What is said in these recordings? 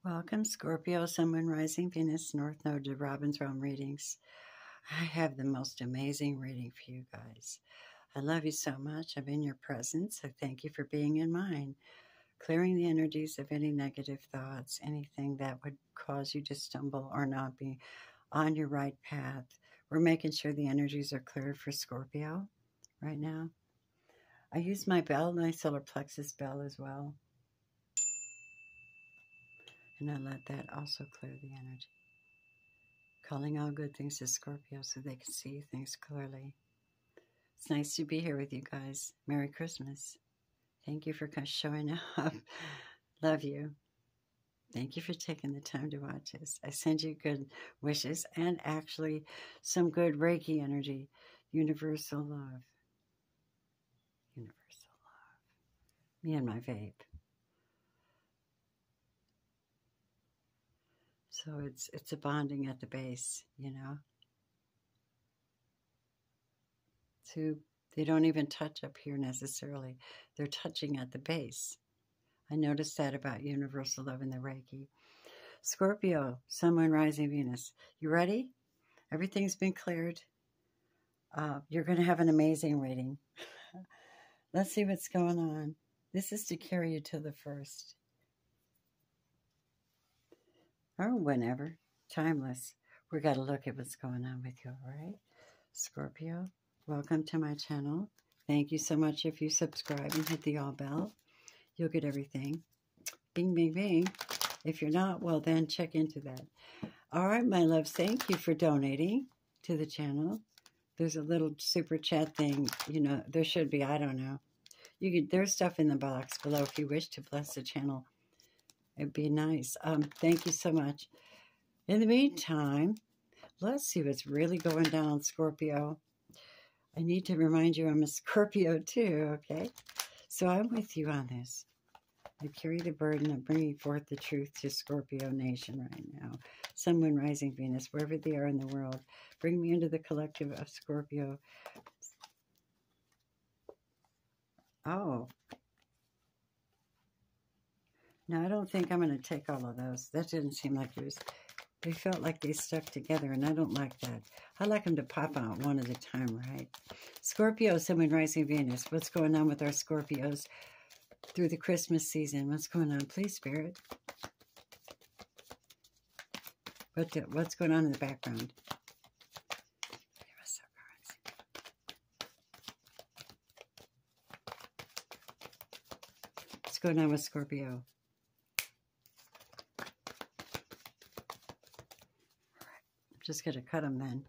Welcome, Scorpio, Sun, Moon, Rising, Venus, North Node to Robin's Realm readings. I have the most amazing reading for you guys. I love you so much. I'm in your presence. I thank you for being in mine. Clearing the energies of any negative thoughts, anything that would cause you to stumble or not be on your right path. We're making sure the energies are cleared for Scorpio right now. I use my bell, my solar plexus bell as well. And I let that also clear the energy. Calling all good things to Scorpio so they can see things clearly. It's nice to be here with you guys. Merry Christmas. Thank you for showing up. Love you. Thank you for taking the time to watch this. I send you good wishes and actually some good Reiki energy. Universal love. Universal love. Me and my vape. So it's a bonding at the base, you know. They don't even touch up here necessarily. They're touching at the base. I noticed that about universal love in the Reiki. Scorpio, Sun, Moon, Rising, Venus. You ready? Everything's been cleared. You're going to have an amazing reading. Let's see what's going on. This is to carry you to the first. Or whenever. Timeless. We got to look at what's going on with you, all right? Scorpio, welcome to my channel. Thank you so much. If you subscribe and hit the all bell, you'll get everything. Bing, bing, bing. If you're not, well, then check into that. All right, my loves, thank you for donating to the channel. There's a little super chat thing. You know, there should be. I don't know. There's stuff in the box below if you wish to bless the channel. It'd be nice. Thank you so much. In the meantime, let's see what's really going down, Scorpio. I need to remind you I'm a Scorpio too, okay? So I'm with you on this. I carry the burden of bringing forth the truth to Scorpio Nation right now. Sun, Moon, Rising, Venus, wherever they are in the world. Bring me into the collective of Scorpio. Oh. No, I don't think I'm going to take all of those. That didn't seem like it was... They felt like they stuck together, and I don't like that. I like them to pop out one at a time, right? Scorpio, Sun, Moon, Rising, Venus. What's going on with our Scorpios through the Christmas season? What's going on? Please, Spirit. What's going on in the background? What's going on with Scorpio? Just going to cut them then.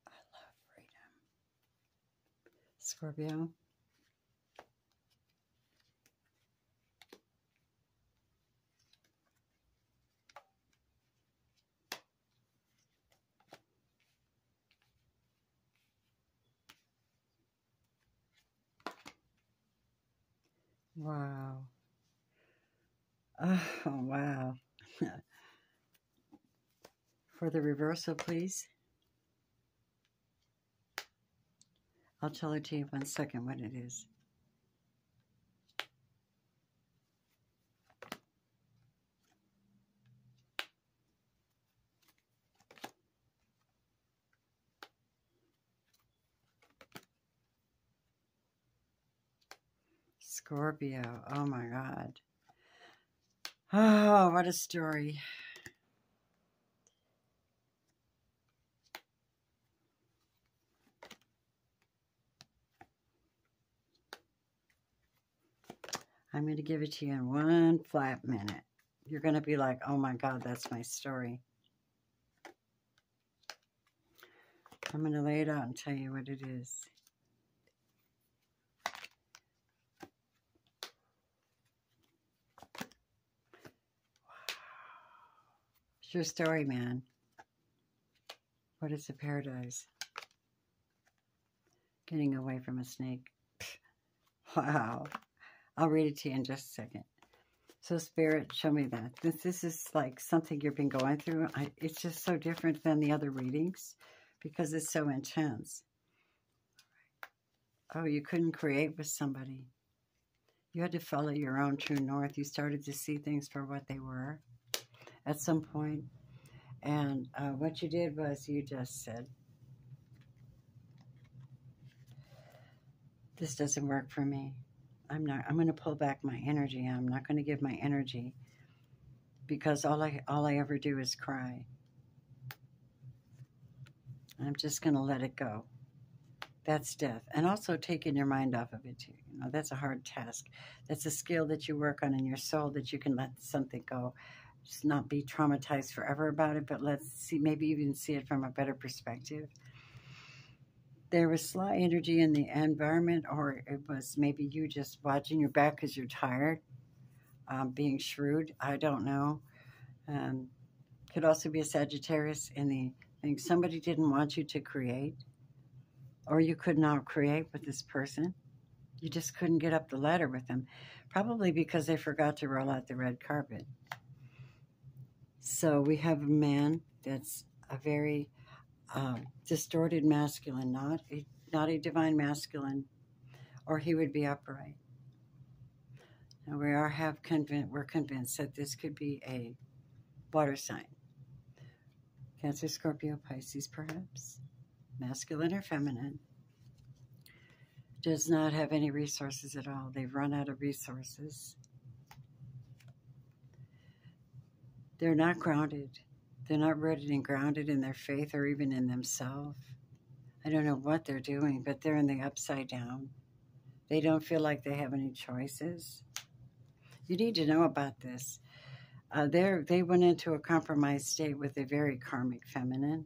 I love freedom. Scorpio. Wow. Oh, wow. For the reversal, please. I'll tell it to you in 1 second what it is. Scorpio. Oh my God. Oh, what a story. I'm going to give it to you in 1 flat minute. You're going to be like, oh my God, that's my story. I'm going to lay it out and tell you what it is. Wow. It's your story, man. What is the paradise? Getting away from a snake. Wow. I'll read it to you in just a second. So, Spirit, show me that. This is like something you've been going through. It's just so different than the other readings because it's so intense. Oh, you couldn't create with somebody. You had to follow your own true north. You started to see things for what they were at some point. And what you did was you just said, this doesn't work for me. I'm going to pull back my energy. I'm not going to give my energy, because all I ever do is cry. I'm just going to let it go. That's death. And also taking your mind off of it too. You know, that's a hard task. That's a skill that you work on in your soul, that you can let something go. Just not be traumatized forever about it, but let's see, maybe even see it from a better perspective. There was sly energy in the environment, or it was maybe you just watching your back because you're tired, being shrewd. I don't know. Could also be a Sagittarius in the thing. Somebody didn't want you to create, or you could not create with this person. You just couldn't get up the ladder with them, probably because they forgot to roll out the red carpet. So we have a man that's a very distorted masculine, not a divine masculine, or he would be upright. Now we're convinced that this could be a water sign. Cancer, Scorpio, Pisces, perhaps. Masculine or feminine. Does not have any resources at all. They've run out of resources. They're not grounded. They're not rooted and grounded in their faith or even in themselves. I don't know what they're doing, but they're in the upside down. They don't feel like they have any choices. You need to know about this. They went into a compromised state with a very karmic feminine.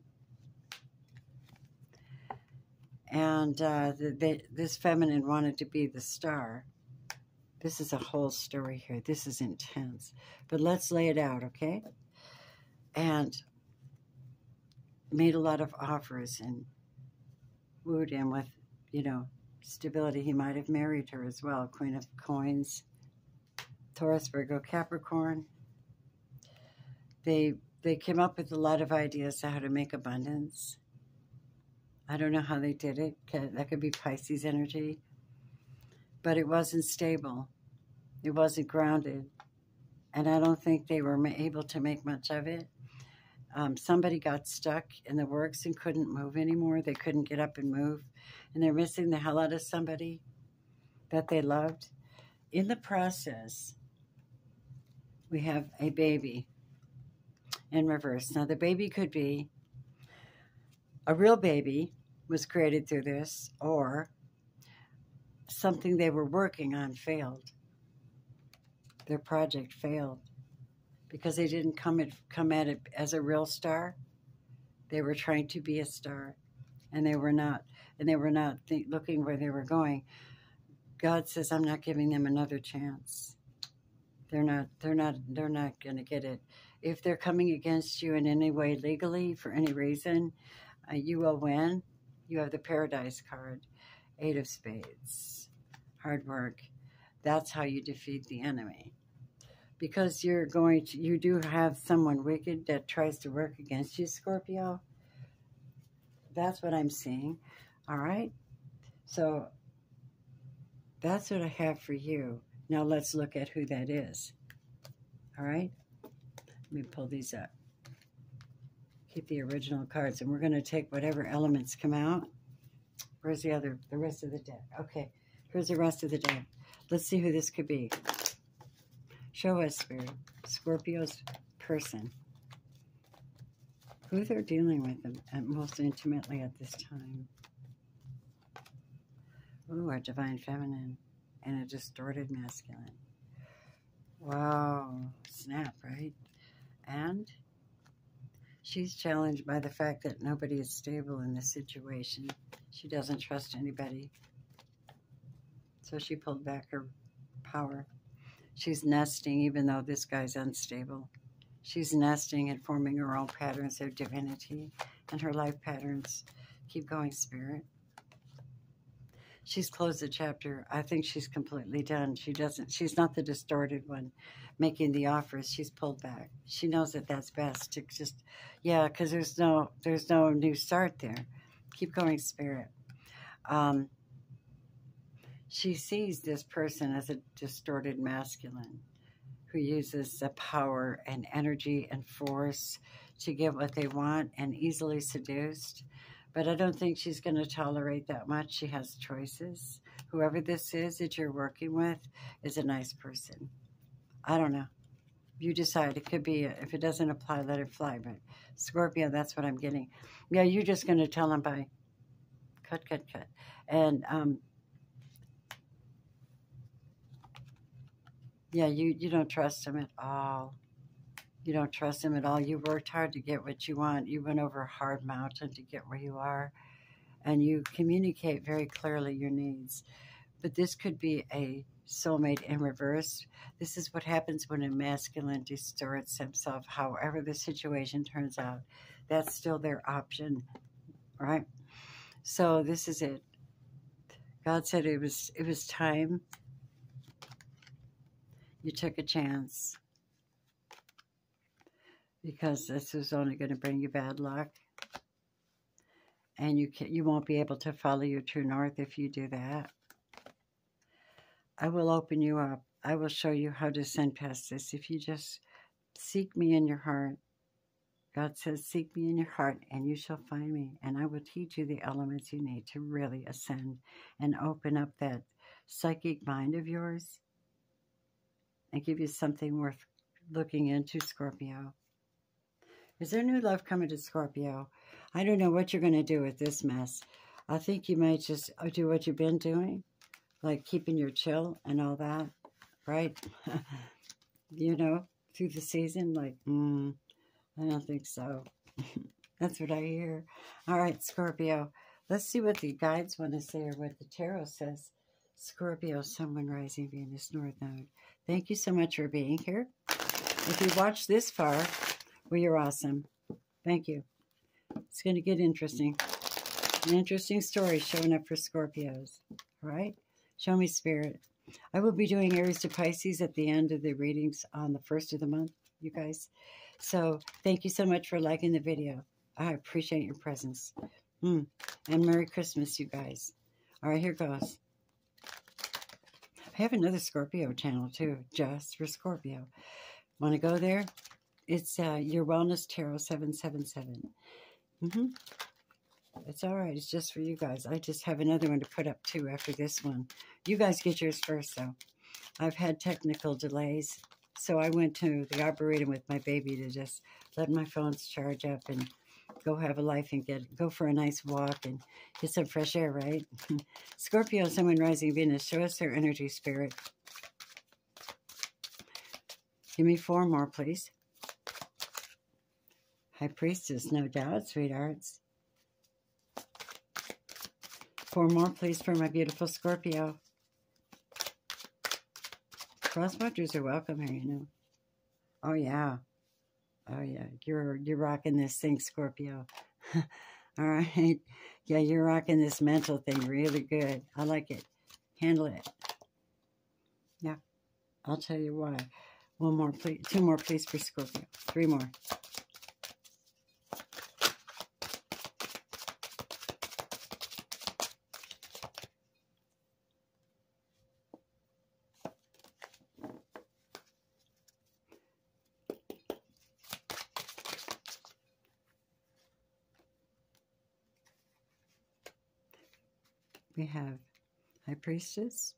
And this feminine wanted to be the star. This is a whole story here. This is intense. But let's lay it out, okay? And made a lot of offers and wooed him with, you know, stability. He might have married her as well. Queen of Coins, Taurus, Virgo, Capricorn. They came up with a lot of ideas on how to make abundance. I don't know how they did it. That could be Pisces energy. But it wasn't stable. It wasn't grounded. And I don't think they were able to make much of it. Somebody got stuck in the works and couldn't move anymore. They couldn't get up and move. And they're missing the hell out of somebody that they loved. In the process, we have a baby in reverse. Now, the baby could be a real baby was created through this, or something they were working on failed. Their project failed because they didn't come at it as a real star. They were trying to be a star, and they were not. And they were not looking where they were going. God says, "I'm not giving them another chance. They're not going to get it. If they're coming against you in any way legally for any reason, you will win." You have the Paradise card, 8 of Spades, hard work. That's how you defeat the enemy. Because you do have someone wicked that tries to work against you, Scorpio. That's what I'm seeing. All right? So that's what I have for you. Now let's look at who that is. All right? Let me pull these up. Keep the original cards, and we're going to take whatever elements come out. Where's the rest of the deck? Okay, here's the rest of the deck. Let's see who this could be. Show us, Spirit. Scorpio's person. Who they're dealing with them most intimately at this time. Ooh, our divine feminine and a distorted masculine. Wow, snap, right? And she's challenged by the fact that nobody is stable in this situation. She doesn't trust anybody. So she pulled back her power. She's nesting, even though this guy's unstable. She's nesting and forming her own patterns of divinity and her life patterns. Keep going, Spirit. She's closed the chapter. I think she's completely done. She's not the distorted one making the offers. She's pulled back. She knows that that's best to just, yeah, because there's no new start there. Keep going, Spirit. she sees this person as a distorted masculine who uses the power and energy and force to get what they want and easily seduced. But I don't think she's going to tolerate that much. She has choices. Whoever this is that you're working with is a nice person. I don't know. You decide. It could be, if it doesn't apply, let it fly. But Scorpio, that's what I'm getting. Yeah, you're just going to tell them by cut. And, yeah, you don't trust him at all. You don't trust him at all. You worked hard to get what you want. You went over a hard mountain to get where you are. And you communicate very clearly your needs. But this could be a soulmate in reverse. This is what happens when a masculine distorts himself. However the situation turns out, that's still their option, right? So this is it. God said it was time. You took a chance. Because this is only going to bring you bad luck. And you won't be able to follow your true north if you do that. I will open you up. I will show you how to ascend past this. If you just seek me in your heart. God says, seek me in your heart and you shall find me. And I will teach you the elements you need to really ascend and open up that psychic mind of yours. And give you something worth looking into, Scorpio. Is there new love coming to Scorpio? I don't know what you're going to do with this mess. I think you might just do what you've been doing, like keeping your chill and all that, right? You know, through the season, like, I don't think so. That's what I hear. All right, Scorpio. Let's see what the guides want to say or what the tarot says. Scorpio, Sun, Moon, Rising, Venus, North Node. Thank you so much for being here. If you watched this far, well, you're awesome. Thank you. It's going to get interesting. An interesting story showing up for Scorpios. All right? Show me, Spirit. I will be doing Aries to Pisces at the end of the readings on the 1st of the month, you guys. So thank you so much for liking the video. I appreciate your presence. And Merry Christmas, you guys. All right, here goes. I have another Scorpio channel, too, just for Scorpio. Want to go there? It's Your Wellness Tarot 777. It's all right. It's just for you guys. I just have another one to put up, too, after this one. You guys get yours first, though. I've had technical delays, so I went to the Arboretum with my baby to just let my phones charge up and go have a life and go for a nice walk and get some fresh air, right? Scorpio, Sun, Moon, Rising, Venus. Show us their energy, Spirit. Give me 4 more, please. High Priestess, no doubt, sweethearts. 4 more, please, for my beautiful Scorpio. Crosswatchers are welcome here, you know. Oh, yeah. Oh, yeah. You're rocking this thing, Scorpio. All right. Yeah, you're rocking this mental thing really good. I like it. Handle it. Yeah. I'll tell you why. 1 more, please. 2 more, please, for Scorpio. 3 more. We have High Priestess,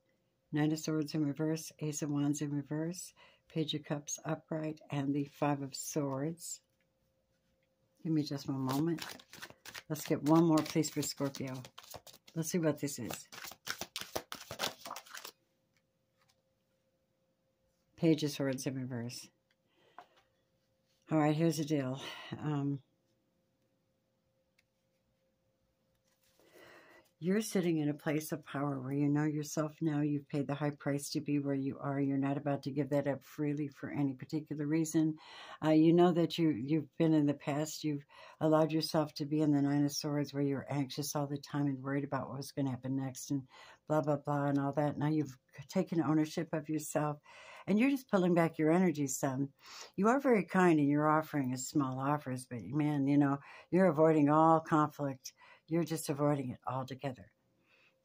Knight of Swords in reverse, Ace of Wands in reverse, Page of Cups upright, and the 5 of Swords. Give me just 1 moment. Let's get 1 more, please, for Scorpio. Let's see what this is. Page of Swords in reverse. All right, here's the deal. You're sitting in a place of power where you know yourself now. You've paid the high price to be where you are. You're not about to give that up freely for any particular reason. You know that you've been in the past. You've allowed yourself to be in the 9 of Swords where you're anxious all the time and worried about what was going to happen next and blah, blah, blah and all that. Now you've taken ownership of yourself and you're just pulling back your energy some. You are very kind and you're offering us small offers, but man, you know, you're avoiding all conflict. You're just avoiding it altogether.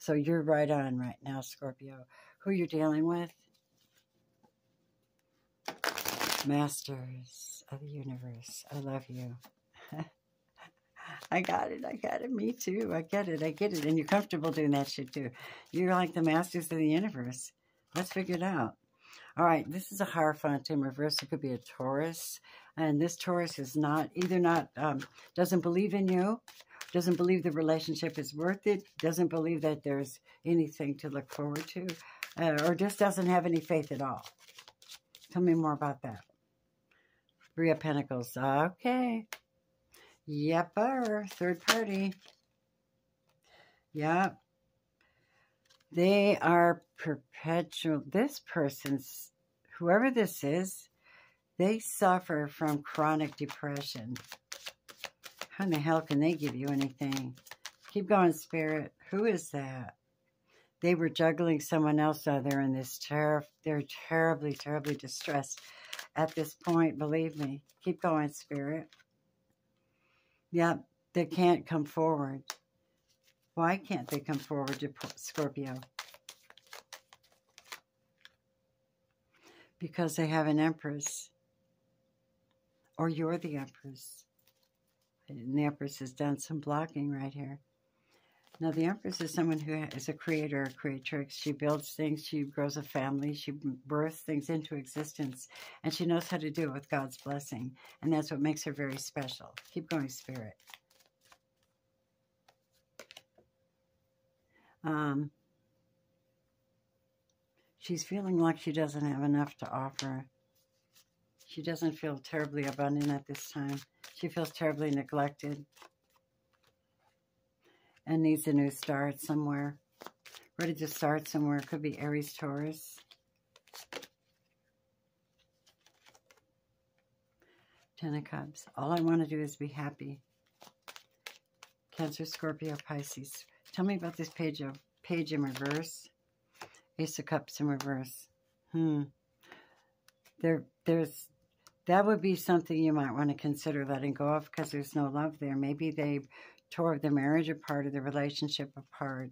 So you're right on right now, Scorpio. Who you're dealing with? Masters of the universe. I love you. I got it. I got it. Me too. I get it. I get it. And you're comfortable doing that shit too. You're like the masters of the universe. Let's figure it out. All right. This is a Hierophant in reverse. It could be a Taurus. And this Taurus is not, doesn't believe in you, doesn't believe the relationship is worth it, doesn't believe that there's anything to look forward to, or just doesn't have any faith at all. Tell me more about that. Three of Pentacles. Okay. Yepper. Third party. Yep. They are perpetual. This person's, whoever this is, they suffer from chronic depression. How in the hell can they give you anything? Keep going, Spirit. Who is that? They were juggling someone else out there in this terror. They're terribly, terribly distressed at this point, believe me. Keep going, Spirit. Yep, they can't come forward. Why can't they come forward to Scorpio? Because they have an Empress. Or you're the Empress. And the Empress has done some blocking right here. Now, the Empress is someone who is a creator, a creatrix. She builds things. She grows a family. She births things into existence. And she knows how to do it with God's blessing. And that's what makes her very special. Keep going, Spirit. She's feeling like she doesn't have enough to offer. She doesn't feel terribly abundant at this time. She feels terribly neglected and needs a new start somewhere. Ready to start somewhere. Could be Aries, Taurus. Ten of Cups. All I want to do is be happy. Cancer, Scorpio, Pisces. Tell me about this page in reverse. Ace of Cups in reverse. That would be something you might want to consider letting go of because there's no love there. Maybe they tore the marriage apart or the relationship apart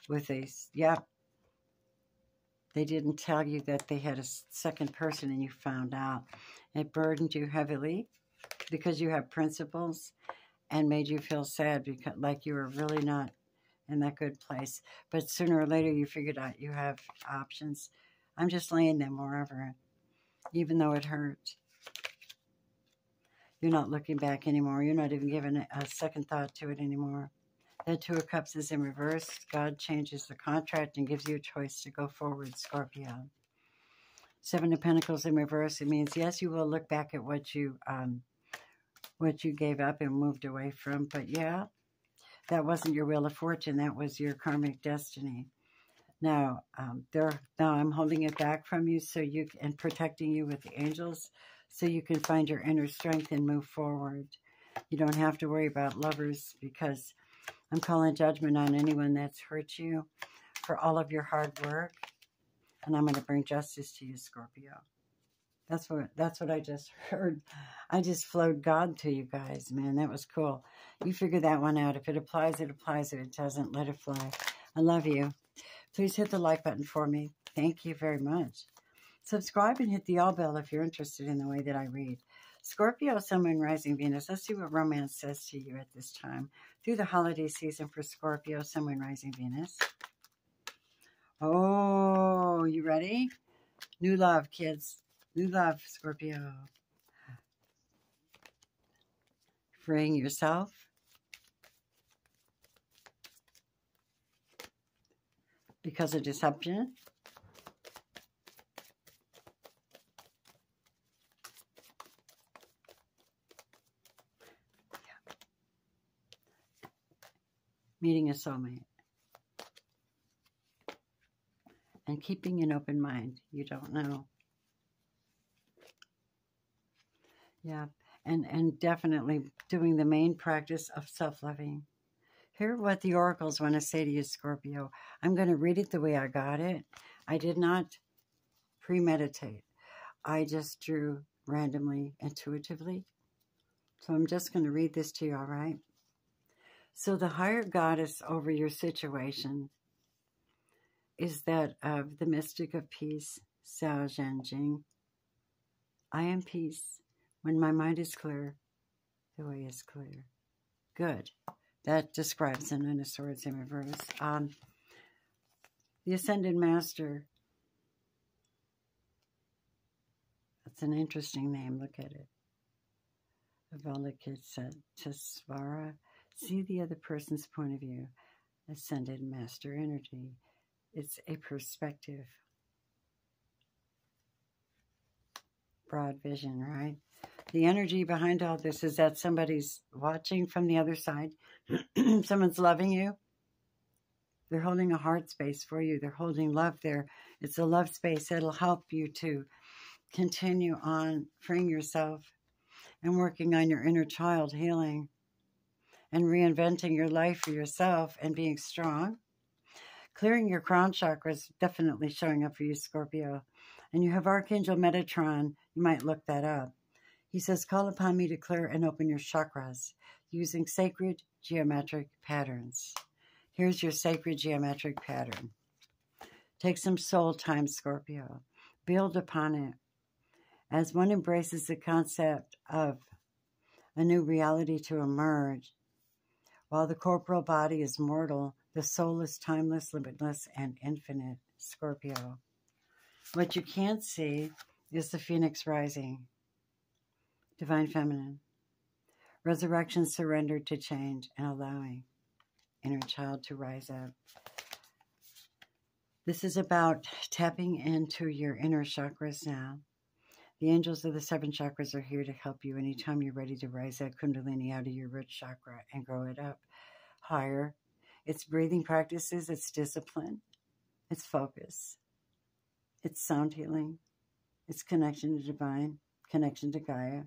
with a, yep. They didn't tell you that they had a second person and you found out. It burdened you heavily because you have principles and made you feel sad because like you were really not in that good place. But sooner or later you figured out you have options. I'm just laying them wherever, even though it hurt. You're not looking back anymore. You're not even giving a second thought to it anymore. That Two of Cups is in reverse. God changes the contract and gives you a choice to go forward, Scorpio. Seven of Pentacles in reverse. It means, yes, you will look back at what you gave up and moved away from. But yeah, that wasn't your wheel of fortune. That was your karmic destiny. Now, now I'm holding it back from you and protecting you with the angels so you can find your inner strength and move forward. You don't have to worry about lovers because I'm calling judgment on anyone that's hurt you for all of your hard work. And I'm going to bring justice to you, Scorpio. That's what I just heard. I just flowed God to you guys, man. That was cool. You figure that one out. If it applies, it applies. If it doesn't, let it fly. I love you. Please hit the like button for me. Thank you very much. Subscribe and hit the all bell if you're interested in the way that I read. Scorpio, Sun, Moon, Rising, Venus. Let's see what romance says to you at this time. Through the holiday season for Scorpio, Sun, Moon, Rising, Venus. Oh, you ready? New love, kids. New love, Scorpio. Freeing yourself. Because of deception. Meeting a soulmate. And keeping an open mind. You don't know. Yeah. And definitely doing the main practice of self-loving. Hear what the oracles want to say to you, Scorpio. I'm going to read it the way I got it. I did not premeditate. I just drew randomly, intuitively. So I'm just going to read this to you, all right? So the higher goddess over your situation is that of the mystic of peace, Xiao Zhenjing. I am peace. When my mind is clear, the way is clear. Good. That describes the Nine of Swords in reverse. The Ascended Master. That's an interesting name. Look at it. Avalokitesvara. See the other person's point of view. Ascended Master energy. It's a perspective. Broad vision, right? The energy behind all this is that somebody's watching from the other side. Someone's loving you. They're holding a heart space for you. They're holding love there. It's a love space. It'll help you to continue on freeing yourself and working on your inner child healing and reinventing your life for yourself and being strong. Clearing your crown chakra is definitely showing up for you, Scorpio. And you have Archangel Metatron. You might look that up. He says, call upon me to clear and open your chakras using sacred geometric patterns. Here's your sacred geometric pattern. Take some soul time, Scorpio. Build upon it. As one embraces the concept of a new reality to emerge, while the corporal body is mortal, the soul is timeless, limitless, and infinite, Scorpio. What you can't see is the phoenix rising. Divine Feminine. Resurrection, surrendered to change, and allowing inner child to rise up. This is about tapping into your inner chakras now. The angels of the 7 chakras are here to help you anytime you're ready to rise that Kundalini out of your root chakra and grow it up higher. It's breathing practices, it's discipline, it's focus, it's sound healing, it's connection to divine, connection to Gaia,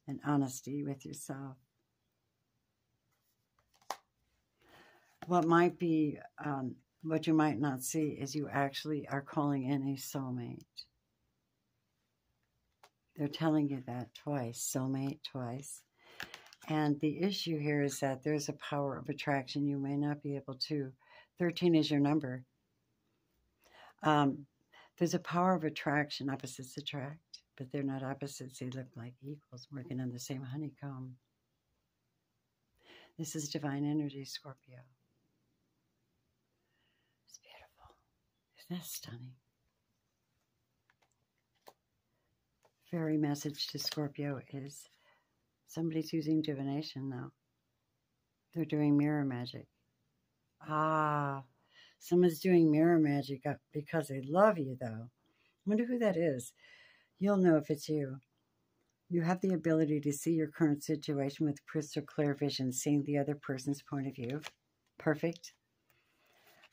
and honesty with yourself. What might be, what you might not see is you actually are calling in a soulmate. They're telling you that twice, soulmate twice. And the issue here is that there's a power of attraction you may not be able to. 13 is your number. There's a power of attraction. Opposites attract, but they're not opposites. They look like equals working on the same honeycomb. This is divine energy, Scorpio. It's beautiful. Isn't that stunning? Fairy message to Scorpio is somebody's using divination now. They're doing mirror magic. Someone's doing mirror magic because they love you, though. I wonder who that is. You'll know if it's you. You have the ability to see your current situation with crystal clear vision, seeing the other person's point of view. Perfect.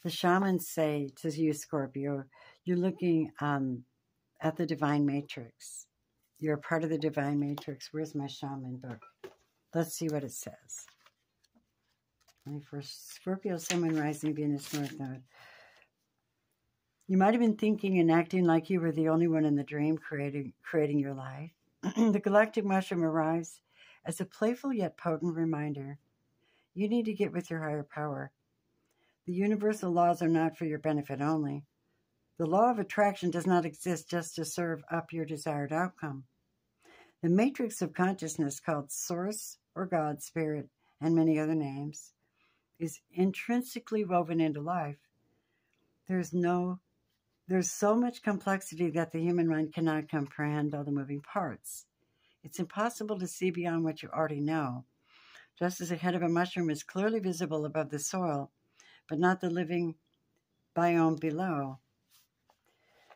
The shamans say to you, Scorpio, you're looking at the divine matrix. You're a part of the divine matrix. Where's my shaman book? Let's see what it says. 21st Scorpio, Sun, Moon, Rising, Venus, North Node. You might have been thinking and acting like you were the only one in the dream creating your life. The galactic mushroom arrives as a playful yet potent reminder. You need to get with your higher power. The universal laws are not for your benefit only. The law of attraction does not exist just to serve up your desired outcome. The matrix of consciousness, called Source or God, Spirit, and many other names, is intrinsically woven into life. There's so much complexity that the human mind cannot comprehend all the moving parts. It's impossible to see beyond what you already know. Just as the head of a mushroom is clearly visible above the soil, but not the living biome below.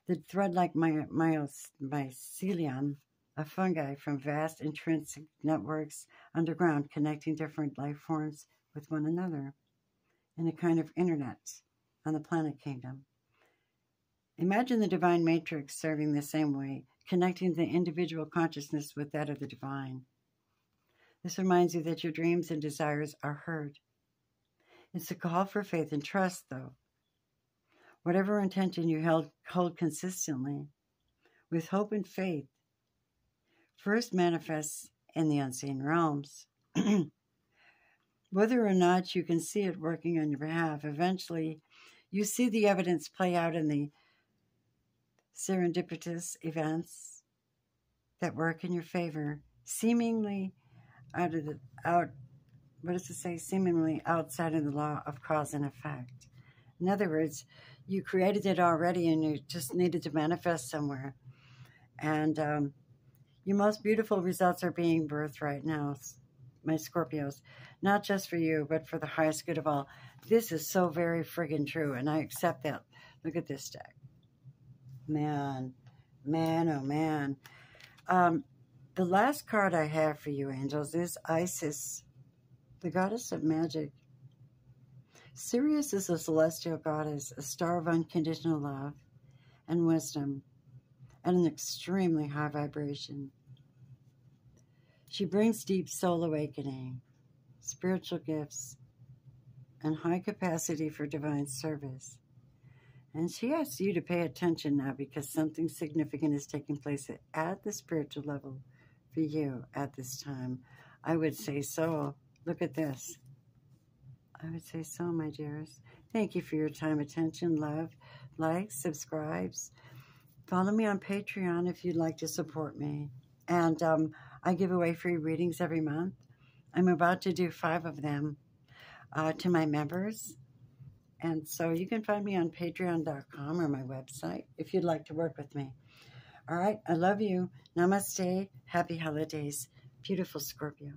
The thread-like mycelium of fungi from vast intrinsic networks underground connecting different life forms with one another in a kind of internet on the planet kingdom. Imagine the divine matrix serving the same way, connecting the individual consciousness with that of the divine. This reminds you that your dreams and desires are heard. It's a call for faith and trust, though. Whatever intention you hold consistently, with hope and faith, first manifests in the unseen realms. Whether or not you can see it working on your behalf, eventually You see the evidence play out in the serendipitous events that work in your favor, seemingly what does it say? Seemingly outside of the law of cause and effect. In other words, you created it already and you just needed to manifest somewhere. And your most beautiful results are being birthed right now, my Scorpios. Not just for you, but for the highest good of all. This is so very friggin' true, and I accept that. Look at this deck. Man, man, oh man. The last card I have for you, angels, is Isis, the goddess of magic. Sirius is a celestial goddess, a star of unconditional love and wisdom, and an extremely high vibration. She brings deep soul awakening, spiritual gifts, and high capacity for divine service. And she asks you to pay attention now because something significant is taking place at the spiritual level for you at this time. I would say so. Look at this. I would say so, my dearest. Thank you for your time, attention, love, likes, subscribes. Follow me on Patreon if you'd like to support me. And I give away free readings every month. I'm about to do 5 of them to my members. And so you can find me on patreon.com or my website if you'd like to work with me. All right, I love you. Namaste. Happy holidays. Beautiful Scorpio.